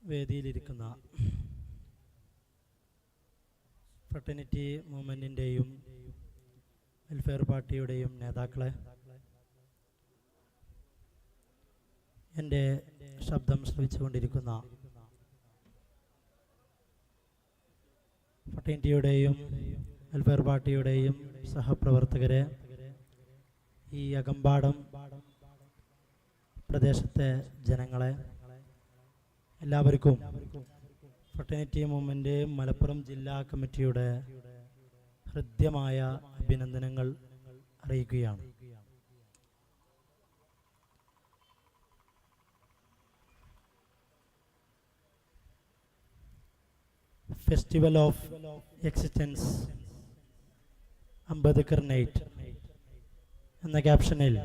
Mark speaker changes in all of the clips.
Speaker 1: വേദിയിലിരിക്കുന്ന fraternity മൂവ്മെൻറ്റിൻ്റെയും welfare പാർട്ടിയുടെയും നേതാക്കളെ, എൻ്റെ ശബ്ദം ശ്രവിച്ചുകൊണ്ടിരിക്കുന്ന ഫ്രട്ടേണിറ്റിയുടെയും വെൽഫെയർ പാർട്ടിയുടെയും സഹപ്രവർത്തകരെ, ഈ അകമ്പാടം പ്രദേശത്തെ ജനങ്ങളെ, എല്ലാവർക്കും ഫ്രട്ടേണിറ്റി മൂവ്മെൻറ്റ് മലപ്പുറം ജില്ലാ കമ്മിറ്റിയുടെ ഹൃദ്യമായ അഭിനന്ദനങ്ങൾ അറിയിക്കുകയാണ്. Festival of existence Ambedkar night എന്ന ക്യാപ്ഷനിൽ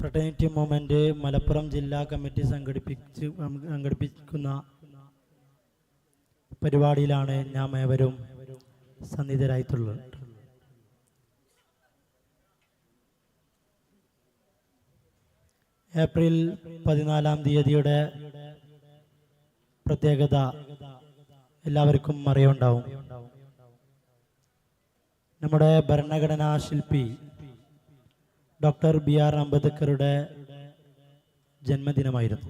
Speaker 1: ഫ്രട്ടേണിറ്റി മൂവ്മെൻറ്റ് മലപ്പുറം ജില്ലാ കമ്മിറ്റി സംഘടിപ്പിക്കുന്ന പരിപാടിയിലാണ് നാം ഏവരും സന്നിധരായിട്ടുള്ളത്. ഏപ്രിൽ 14 പ്രത്യേകത എല്ലാവർക്കും അറിയുണ്ടാവും. നമ്മുടെ ഭരണഘടനാ ശില്പി ഡോക്ടർ ബി.ആർ. അംബേദ്കറുടെ ജന്മദിനമായിരുന്നു.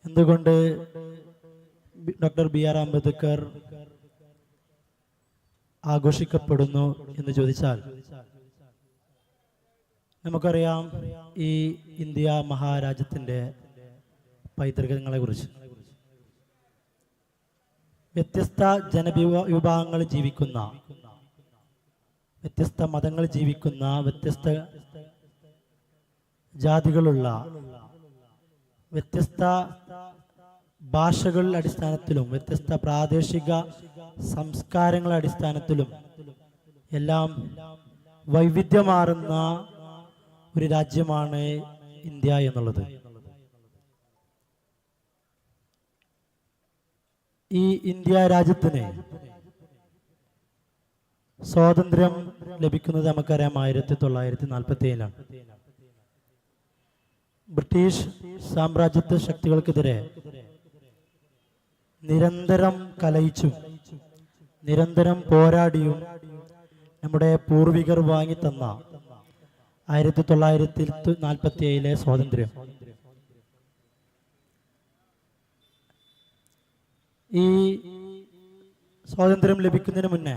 Speaker 1: എന്തുകൊണ്ട് ഡോക്ടർ ബി.ആർ. അംബേദ്കർ ആഘോഷിക്കപ്പെടുന്നു എന്ന് ചോദിച്ചാൽ, നമുക്കറിയാം ഈ ഇന്ത്യ മഹാരാജ്യത്തിൻ്റെ പൈതൃകങ്ങളെ കുറിച്ച്. വ്യത്യസ്ത ജനവിഭാഗങ്ങൾ ജീവിക്കുന്ന, വ്യത്യസ്ത മതങ്ങൾ ജീവിക്കുന്ന, വ്യത്യസ്ത ജാതികളുള്ള, വ്യത്യസ്ത ഭാഷകളുടെ അടിസ്ഥാനത്തിലും വ്യത്യസ്ത പ്രാദേശിക സംസ്കാരങ്ങളുടെ അടിസ്ഥാനത്തിലും എല്ലാം വൈവിധ്യമാർന്ന ഒരു രാജ്യമാണ് ഇന്ത്യ എന്നുള്ളത്. ഈ ഇന്ത്യ രാജ്യത്തിന് സ്വാതന്ത്ര്യം ലഭിക്കുന്നത് നമുക്കറിയാം 1947-ലാണ്. ബ്രിട്ടീഷ് സാമ്രാജ്യത്വ ശക്തികൾക്കെതിരെ നിരന്തരം കലഹിച്ചും നിരന്തരം പോരാടിയും നമ്മുടെ പൂർവികർ വാങ്ങിത്തന്ന 1947 സ്വാതന്ത്ര്യം, ഈ സ്വാതന്ത്ര്യം ലഭിക്കുന്നതിന് മുന്നേ,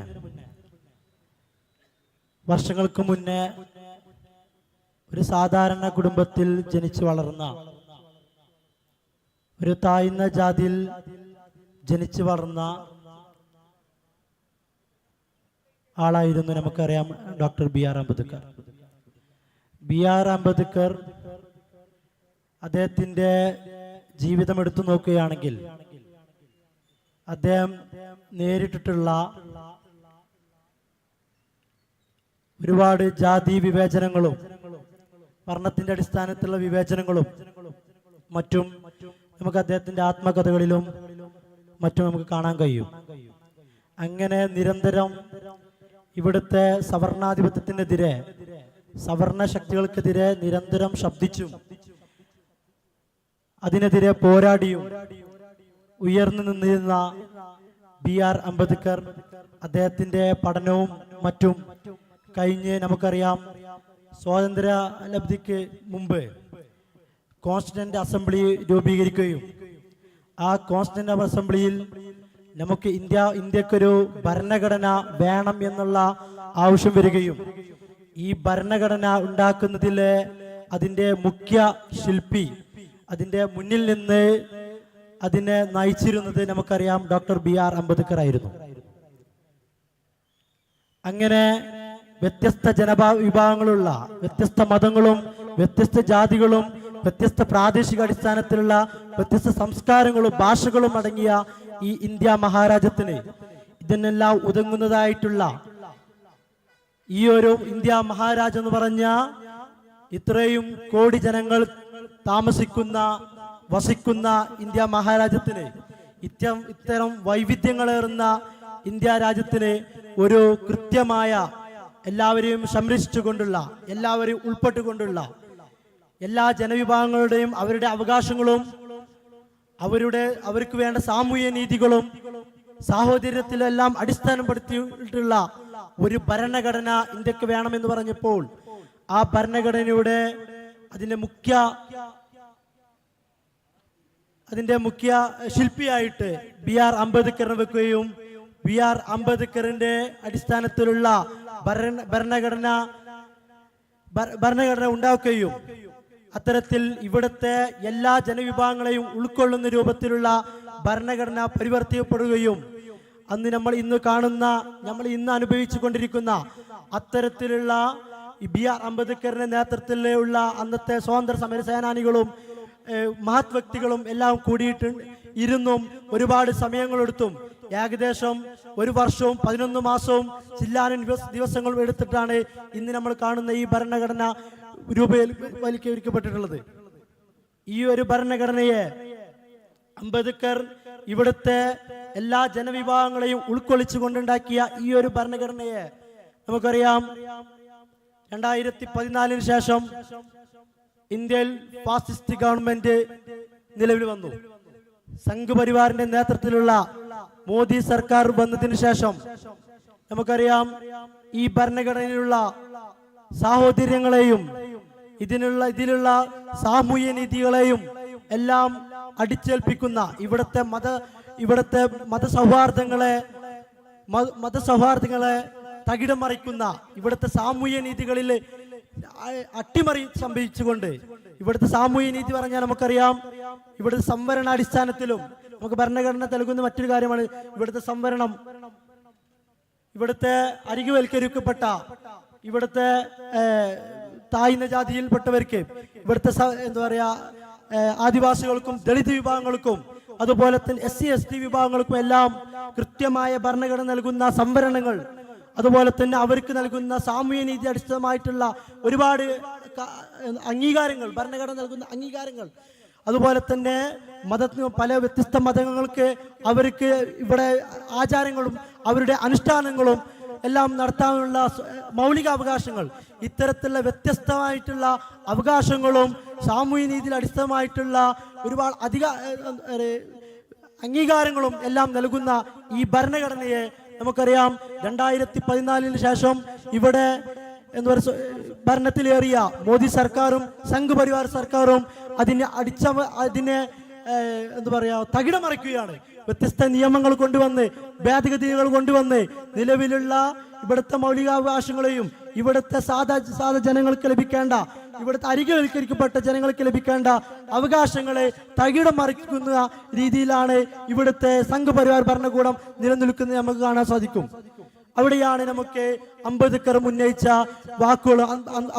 Speaker 1: വർഷങ്ങൾക്ക് മുന്നേ, ഒരു സാധാരണ കുടുംബത്തിൽ ജനിച്ചു വളർന്ന, ഒരു താഴ്ന്ന ജാതിയിൽ ജനിച്ചു വളർന്ന ആളായിരുന്നു നമുക്കറിയാം doctor BR. Ambedkar. BR. Ambedkar അദ്ദേഹത്തിൻ്റെ ജീവിതം എടുത്തു നോക്കുകയാണെങ്കിൽ അദ്ദേഹം നേരിട്ടിട്ടുള്ള ഒരുപാട് ജാതി വിവേചനങ്ങളും വർണ്ണത്തിന്റെ അടിസ്ഥാനത്തിലുള്ള വിവേചനങ്ങളും മറ്റും നമുക്ക് അദ്ദേഹത്തിന്റെ ആത്മകഥകളിലും മറ്റും നമുക്ക് കാണാൻ കഴിയും. അങ്ങനെ നിരന്തരം ഇവിടുത്തെ സവർണാധിപത്യത്തിനെതിരെ, സവർണ ശക്തികൾക്കെതിരെ നിരന്തരം ശബ്ദിച്ചും അതിനെതിരെ പോരാടിയും ഉയർന്നു നിന്നിരുന്ന ബി.ആർ. അംബേദ്കർ അദ്ദേഹത്തിന്റെ പഠനവും മറ്റും കഴിഞ്ഞ് നമുക്കറിയാം സ്വാതന്ത്ര്യ ലബ്ധിക്ക് മുമ്പ് കോൺസ്റ്റിറ്റ്യൂന്റ് അസംബ്ലി രൂപീകരിക്കുകയും ആ കോൺസ്റ്റിറ്റ്യൂന്റ് അസംബ്ലിയിൽ നമുക്ക് ഇന്ത്യക്കൊരു ഭരണഘടന വേണം എന്നുള്ള ആവശ്യം വരികയും ഈ ഭരണഘടന ഉണ്ടാക്കുന്നതിലെ അതിൻ്റെ മുഖ്യ ശില്പി, അതിൻ്റെ മുന്നിൽ നിന്ന് അതിനെ നയിച്ചിരുന്നത് നമുക്കറിയാം ഡോക്ടർ ബി.ആർ. അംബേദ്കർ ആയിരുന്നു. അങ്ങനെ വ്യത്യസ്ത ജനവിഭാഗങ്ങളുള്ള, വ്യത്യസ്ത മതങ്ങളും വ്യത്യസ്ത ജാതികളും വ്യത്യസ്ത പ്രാദേശിക അടിസ്ഥാനത്തിലുള്ള വ്യത്യസ്ത സംസ്കാരങ്ങളും ഭാഷകളും അടങ്ങിയ ഈ ഇന്ത്യ മഹാരാജ്യത്തിന് ഇതിനെല്ലാം ഉതങ്ങുന്നതായിട്ടുള്ള ഈ ഒരു ഇന്ത്യ മഹാരാജ്യം എന്ന് പറഞ്ഞ ഇത്രയും കോടി ജനങ്ങൾ താമസിക്കുന്ന, വസിക്കുന്ന ഇന്ത്യ മഹാരാജ്യത്തിന്, ഇത്തരം വൈവിധ്യങ്ങളേറുന്ന ഇന്ത്യ രാജ്യത്തിന് ഒരു കൃത്യമായ, എല്ലാവരെയും സംരക്ഷിച്ചുകൊണ്ടുള്ള, എല്ലാവരെയും ഉൾപ്പെട്ടുകൊണ്ടുള്ള എല്ലാ ജനവിഭാഗങ്ങളുടെയും അവരുടെ അവകാശങ്ങളും അവർക്ക് വേണ്ട സാമൂഹ്യ നീതികളും സാഹോദര്യത്തിലെല്ലാം അടിസ്ഥാനപ്പെടുത്തിയിട്ടുള്ള ഒരു ഭരണഘടന ഇന്ത്യക്ക് വേണമെന്ന് പറഞ്ഞപ്പോൾ ആ ഭരണഘടനയുടെ അതിന്റെ മുഖ്യ ശില്പിയായിട്ട് BR അംബേദ്കറിനെ വെക്കുകയും BR അംബേദ്കറിന്റെ അടിസ്ഥാനത്തിലുള്ള ഭരണഘടന ഉണ്ടാക്കുകയും അത്തരത്തിൽ ഇവിടുത്തെ എല്ലാ ജനവിഭാഗങ്ങളെയും ഉൾക്കൊള്ളുന്ന രൂപത്തിലുള്ള ഭരണഘടന പരിവർത്തിക്കപ്പെടുകയും അന്ന് നമ്മൾ ഇന്ന് അനുഭവിച്ചു കൊണ്ടിരിക്കുന്ന അത്തരത്തിലുള്ള BR അംബേദ്കറിന്റെ നേതൃത്വത്തിലുള്ള അന്നത്തെ സ്വാതന്ത്ര്യ സമര സേനാനികളും മഹത് വ്യക്തികളും എല്ലാം ഇരുന്നും ഒരുപാട് സമയങ്ങളെടുത്തും ഏകദേശം 1 വർഷവും 11 മാസവും ചില്ലാനും ദിവസങ്ങളും എടുത്തിട്ടാണ് ഇന്ന് നമ്മൾ കാണുന്ന ഈ ഭരണഘടന രൂപവൽക്കരിക്കപ്പെട്ടിട്ടുള്ളത്. ഈ ഒരു ഭരണഘടനയെ അംബേദ്കർ ഇവിടുത്തെ എല്ലാ ജനവിഭാഗങ്ങളെയും ഉൾക്കൊള്ളിച്ചു കൊണ്ടുണ്ടാക്കിയ ഈ ഒരു ഭരണഘടനയെ നമുക്കറിയാം 2014 ശേഷം ഇന്ത്യയിൽ ഫാസിസ്റ്റ് ഗവൺമെന്റ് നിലവിൽ വന്നു. സംഘ് പരിവാറിന്റെ നേതൃത്വത്തിലുള്ള മോദി സർക്കാർ വന്നതിന് ശേഷം നമുക്കറിയാം ഈ ഭരണഘടനയിലുള്ള സാഹോദര്യങ്ങളെയും ഇതിലുള്ള സാമൂഹ്യ നീതികളെയും എല്ലാം അടിച്ചേൽപ്പിക്കുന്ന ഇവിടുത്തെ മതസൗഹാർദ്ദങ്ങളെ തകിടം മറിക്കുന്ന ഇവിടുത്തെ സാമൂഹ്യ നീതികളിൽ അട്ടിമറി സംഭവിച്ചുകൊണ്ട് ഇവിടുത്തെ സാമൂഹ്യ നീതി പറഞ്ഞാൽ നമുക്കറിയാം ഇവിടുത്തെ സംവരണാടിസ്ഥാനത്തിലും നമുക്ക് ഭരണഘടന നൽകുന്ന മറ്റൊരു കാര്യമാണ് ഇവിടുത്തെ സംവരണം. ഇവിടുത്തെ അരികുവൽക്കരിക്കപ്പെട്ട ഇവിടുത്തെ താഴ്ന്ന ജാതിയിൽപ്പെട്ടവർക്ക് ഇവിടുത്തെ ആദിവാസികൾക്കും ദളിത് വിഭാഗങ്ങൾക്കും അതുപോലെ തന്നെ SC ST വിഭാഗങ്ങൾക്കും എല്ലാം കൃത്യമായ ഭരണഘടന നൽകുന്ന സംവരണങ്ങൾ, അതുപോലെ തന്നെ അവർക്ക് നൽകുന്ന സാമൂഹ്യ നീതി അടിസ്ഥാനമായിട്ടുള്ള ഒരുപാട് അംഗീകാരങ്ങൾ, ഭരണഘടന നൽകുന്ന അംഗീകാരങ്ങൾ, അതുപോലെ തന്നെ പല വ്യത്യസ്ത മതങ്ങൾക്ക് അവർക്ക് ഇവിടെ ആചാരങ്ങളും അവരുടെ അനുഷ്ഠാനങ്ങളും എല്ലാം നടത്താനുള്ള മൗലിക അവകാശങ്ങൾ, ഇത്തരത്തിലുള്ള വ്യത്യസ്തമായിട്ടുള്ള അവകാശങ്ങളും സാമൂഹ്യ നീതിയിൽ അടിസ്ഥാനമായിട്ടുള്ള ഒരുപാട് അംഗീകാരങ്ങളും എല്ലാം നൽകുന്ന ഈ ഭരണഘടനയെ നമുക്കറിയാം 2014 ശേഷം ഇവിടെ ഭരണത്തിലേറിയ മോദി സർക്കാരും സംഘ് പരിവാർ സർക്കാരും അതിനെ തകിടമറിക്കുകയാണ്. വ്യത്യസ്ത നിയമങ്ങൾ കൊണ്ടുവന്ന്, ഭേദഗതികൾ കൊണ്ടുവന്ന് നിലവിലുള്ള ഇവിടുത്തെ മൗലികാവകാശങ്ങളെയും ഇവിടുത്തെ സാധാ ജനങ്ങൾക്ക് ലഭിക്കേണ്ട, ഇവിടുത്തെ അരികവൽക്കരിക്കപ്പെട്ട ജനങ്ങൾക്ക് ലഭിക്കേണ്ട അവകാശങ്ങളെ തകിടം മറിക്കുന്ന രീതിയിലാണ് ഇവിടുത്തെ സംഘ് പരിവാർ ഭരണകൂടം നിലനിൽക്കുന്നത് നമുക്ക് കാണാൻ സാധിക്കും. അവിടെയാണ് നമുക്ക് അംബേദ്കർ ഉന്നയിച്ച വാക്കുകളും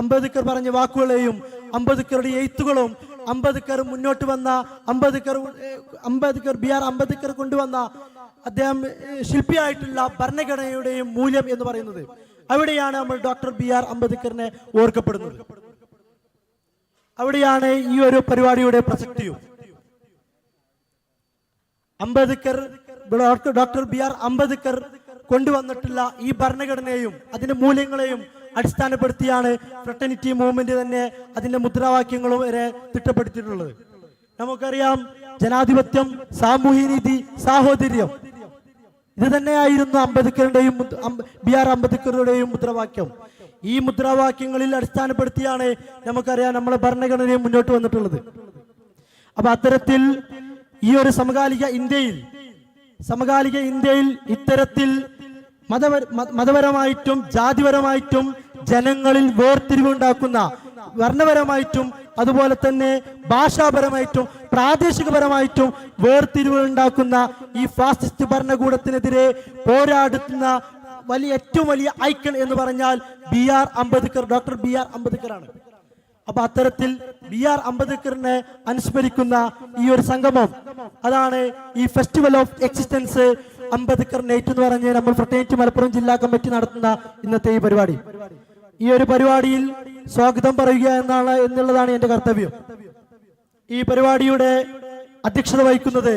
Speaker 1: അംബേദ്കർ പറഞ്ഞ വാക്കുകളെയും അംബേദ്കറുടെ എഴുത്തുകളും അംബേദ്കർ മുന്നോട്ട് വന്ന BR അംബേദ്കർ കൊണ്ടുവന്ന അദ്ദേഹം ശില്പിയായിട്ടുള്ള ഭരണഘടനയുടെയും മൂല്യം എന്ന് പറയുന്നത്. അവിടെയാണ് നമ്മൾ ഡോക്ടർ BR അംബേദ്കറിനെ ഓർക്കപ്പെടുന്നത്. അവിടെയാണ് ഈ ഒരു പരിപാടിയുടെ പ്രസക്തിയും. ഡോക്ടർ BR അംബേദ്കർ കൊണ്ടുവന്നിട്ടുള്ള ഈ ഭരണഘടനയെയും അതിന്റെ മൂല്യങ്ങളെയും അടിസ്ഥാനപ്പെടുത്തിയാണ് ഫ്രട്ടേണിറ്റി മൂവ്മെന്റ് തന്നെ അതിന്റെ മുദ്രാവാക്യങ്ങളും വരെ തിട്ടപ്പെടുത്തിയിട്ടുള്ളത്. നമുക്കറിയാം ജനാധിപത്യം, സാമൂഹ്യനീതി, സാഹോദര്യം, ഇത് തന്നെയായിരുന്നു അംബേദ്കറുടെയും BR അംബേദ്കറുടെയും മുദ്രാവാക്യം. ഈ മുദ്രാവാക്യങ്ങളിൽ അടിസ്ഥാനപ്പെടുത്തിയാണ് നമുക്കറിയാം നമ്മളെ ഭരണഘടനയും മുന്നോട്ട് വന്നിട്ടുള്ളത്. അപ്പൊ അത്തരത്തിൽ ഈ ഒരു സമകാലിക ഇന്ത്യയിൽ ഇത്തരത്തിൽ മതപരമായിട്ടും ജാതിപരമായിട്ടും ജനങ്ങളിൽ വേർതിരിവുണ്ടാക്കുന്ന, വർണ്ണപരമായിട്ടും അതുപോലെ തന്നെ ഭാഷാപരമായിട്ടും പ്രാദേശികപരമായിട്ടും വേർതിരിവുണ്ടാക്കുന്ന ഈ ഫാസിസ്റ്റ് ഭരണകൂടത്തിനെതിരെ പോരാടുന്ന ഏറ്റവും വലിയ ഐക്കൺ എന്ന് പറഞ്ഞാൽ BR Ambedkar, doctor BR Ambedkar ആണ്. അപ്പൊ അത്തരത്തിൽ BR അംബേദ്കറിനെ അനുസ്മരിക്കുന്ന ഈ ഒരു സംഗമം, അതാണ് ഈ festival of existence Ambedkar night എന്ന് പറഞ്ഞ് നമ്മൾ ഫ്രട്ടേണിറ്റി മലപ്പുറം ജില്ലാ കമ്മിറ്റി നടത്തുന്ന ഇന്നത്തെ ഈ പരിപാടി. ഈ ഒരു പരിപാടിയിൽ സ്വാഗതം പറയുക എന്നുള്ളതാണ് എന്റെ കർത്തവ്യം. ഈ പരിപാടിയുടെ അധ്യക്ഷത വഹിക്കുന്നത്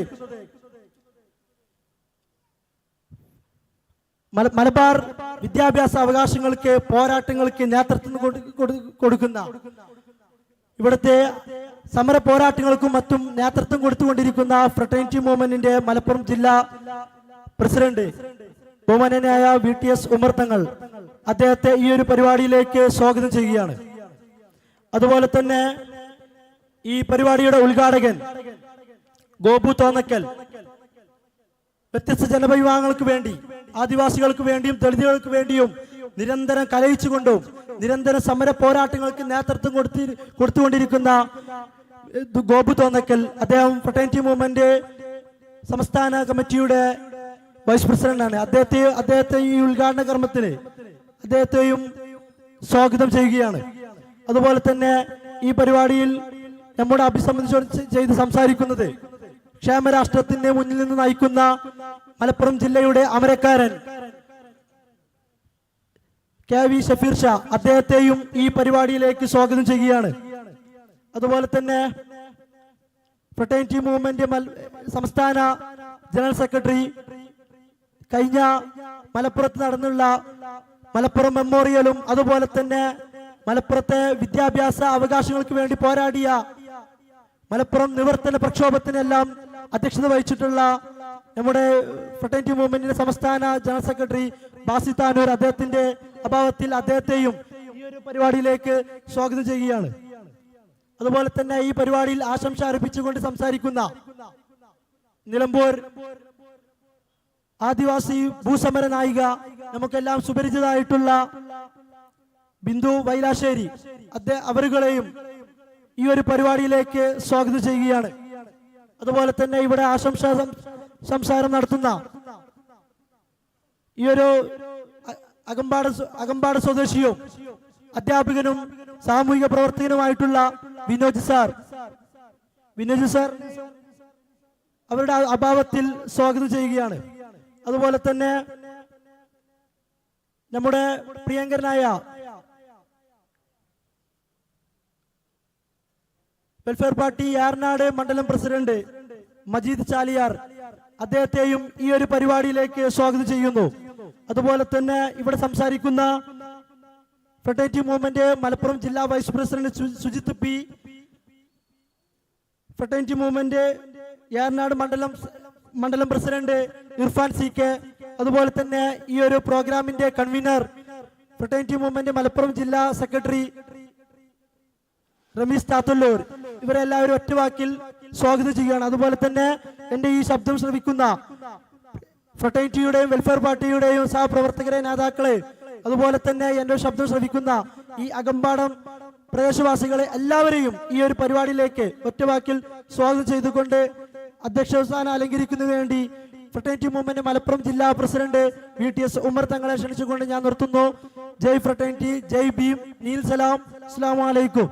Speaker 1: മലബാർ വിദ്യാഭ്യാസ അവകാശങ്ങൾക്ക്, പോരാട്ടങ്ങൾക്ക് നേതൃത്വം കൊടുക്കുന്ന ഇവിടുത്തെ സമര പോരാട്ടങ്ങൾക്കും മറ്റും നേതൃത്വം കൊടുത്തുകൊണ്ടിരിക്കുന്ന ഫ്രട്ടേണിറ്റി മൂവ്മെന്റിന്റെ മലപ്പുറം ജില്ലാ പ്രസിഡന്റ് ബഹുമാന്യനായ VTS ഉമർ തങ്ങൾ അദ്ദേഹത്തെ ഈ ഒരു പരിപാടിയിലേക്ക് സ്വാഗതം ചെയ്യുകയാണ്. അതുപോലെ തന്നെ ഈ പരിപാടിയുടെ ഉദ്ഘാടകൻ ഗോപു തോന്നക്കൽ വ്യത്യസ്ത ജനവിഭാഗങ്ങൾക്ക് വേണ്ടി, ആദിവാസികൾക്ക് വേണ്ടിയും ദളിതുകൾക്ക് വേണ്ടിയും നിരന്തരം കലയിച്ചുകൊണ്ടും നിരന്തരം സമര പോരാട്ടങ്ങൾക്ക് നേതൃത്വം കൊടുത്തുകൊണ്ടിരിക്കുന്ന ഗോപു തോന്നക്കൽ, അദ്ദേഹം ഫ്രട്ടേണിറ്റി മൂവ്മെന്റ് സംസ്ഥാന കമ്മിറ്റിയുടെ വൈസ് പ്രസിഡന്റാണ്. അദ്ദേഹത്തെ ഈ ഉദ്ഘാടന കർമ്മത്തിന് അദ്ദേഹത്തെയും സ്വാഗതം ചെയ്യുകയാണ്. അതുപോലെ തന്നെ ഈ പരിപാടിയിൽ നമ്മുടെ അഭിസംബന്ധിച്ച് ചെയ്ത് സംസാരിക്കുന്നത് ക്ഷേമരാഷ്ട്രത്തിന്റെ മുന്നിൽ നിന്ന് നയിക്കുന്ന മലപ്പുറം ജില്ലയുടെ അമരക്കാരൻ KV ഷഫീർ ഷാ, അദ്ദേഹത്തെയും ഈ പരിപാടിയിലേക്ക് സ്വാഗതം ചെയ്യുകയാണ്. അതുപോലെ തന്നെ ഫ്രട്ടേണിറ്റി മൂവ്മെന്റ് സംസ്ഥാന ജനറൽ സെക്രട്ടറി, കഴിഞ്ഞ മലപ്പുറത്ത് നടന്നുള്ള മലപ്പുറം മെമ്മോറിയലും അതുപോലെ തന്നെ മലപ്പുറത്തെ വിദ്യാഭ്യാസ അവകാശങ്ങൾക്ക് വേണ്ടി പോരാടിയ മലപ്പുറം നിവർത്തന പ്രക്ഷോഭത്തിനെല്ലാം അധ്യക്ഷത വഹിച്ചിട്ടുള്ള നമ്മുടെ ഫ്രട്ടേണിറ്റി മൂവ്മെന്റിന്റെ സംസ്ഥാന ജനറൽ സെക്രട്ടറി ബാസി താനൂർ, അദ്ദേഹത്തിന്റെ അഭാവത്തിൽ അദ്ദേഹത്തെയും ഈ ഒരു പരിപാടിയിലേക്ക് സ്വാഗതം ചെയ്യുകയാണ്. അതുപോലെ തന്നെ ഈ പരിപാടിയിൽ ആശംസ അർപ്പിച്ചുകൊണ്ട് സംസാരിക്കുന്ന നിലമ്പൂർ ആദിവാസി ഭൂസമര നായിക, നമുക്കെല്ലാം സുപരിചിതമായിട്ടുള്ള ബിന്ദു വൈലാശ്ശേരി, അവരുകളെയും ഈ ഒരു പരിപാടിയിലേക്ക് സ്വാഗതം ചെയ്യുകയാണ്. അതുപോലെ തന്നെ ഇവിടെ ആശംസാ സംസാരം നടത്തുന്ന ഈ ഒരു അകമ്പാട് സ്വദേശിയും അധ്യാപകനും സാമൂഹിക പ്രവർത്തകനുമായിട്ടുള്ള വിനോജ് സാർ അവരുടെ അഭാവത്തിൽ സ്വാഗതം ചെയ്യുകയാണ്. അതുപോലെ തന്നെ നമ്മുടെ പ്രിയങ്കരനായ വെൽഫെയർ പാർട്ടി ഏറനാട് മണ്ഡലം പ്രസിഡന്റ് മജീദ് ചാലിയാർ, അദ്ദേഹത്തെയും ഈ ഒരു പരിപാടിയിലേക്ക് സ്വാഗതം ചെയ്യുന്നു. അതുപോലെ തന്നെ ഇവിടെ സംസാരിക്കുന്ന ഫ്രട്ടേണിറ്റി മൂവ്മെന്റ് മലപ്പുറം ജില്ലാ vice president Sujith P, fraternity movement Eranad മണ്ഡലം പ്രസിഡന്റ് ഇർഫാൻ CK, അതുപോലെ തന്നെ ഈ ഒരു പ്രോഗ്രാമിന്റെ കൺവീനർ ഫ്രട്ടേണിറ്റി മൂവ്മെന്റ് മലപ്പുറം ജില്ലാ സെക്രട്ടറി റമീസ് താത്തുള്ളൂർ, ഇവരെല്ലാവരും ഒറ്റവാക്കിൽ സ്വാഗതം ചെയ്യുകയാണ്. അതുപോലെ തന്നെ എന്റെ ഈ ശബ്ദം ശ്രവിക്കുന്ന ഫ്രട്ടേണിറ്റിയുടെയും വെൽഫെയർ പാർട്ടിയുടെയും സഹപ്രവർത്തകരെ, നേതാക്കളെ, അതുപോലെ തന്നെ എന്റെ ശബ്ദം ശ്രവിക്കുന്ന ഈ അകമ്പാടം പ്രദേശവാസികളെ എല്ലാവരെയും ഈ ഒരു പരിപാടിയിലേക്ക് ഒറ്റവാക്കിൽ സ്വാഗതം ചെയ്തുകൊണ്ട് അധ്യക്ഷ സ്ഥാനം അലങ്കരിക്കുന്നതിന് വേണ്ടി ഫ്രട്ടേണിറ്റി മൂവ്മെന്റ് മലപ്പുറം ജില്ലാ പ്രസിഡന്റ് VTS ഉമർ തങ്ങളെ ക്ഷണിച്ചുകൊണ്ട് ഞാൻ നിർത്തുന്നു. ജയ് ഫ്രട്ടേണിറ്റി, ജയ് ഭീം, നീൽ സലാം, അസ്സലാമു അലൈക്കും.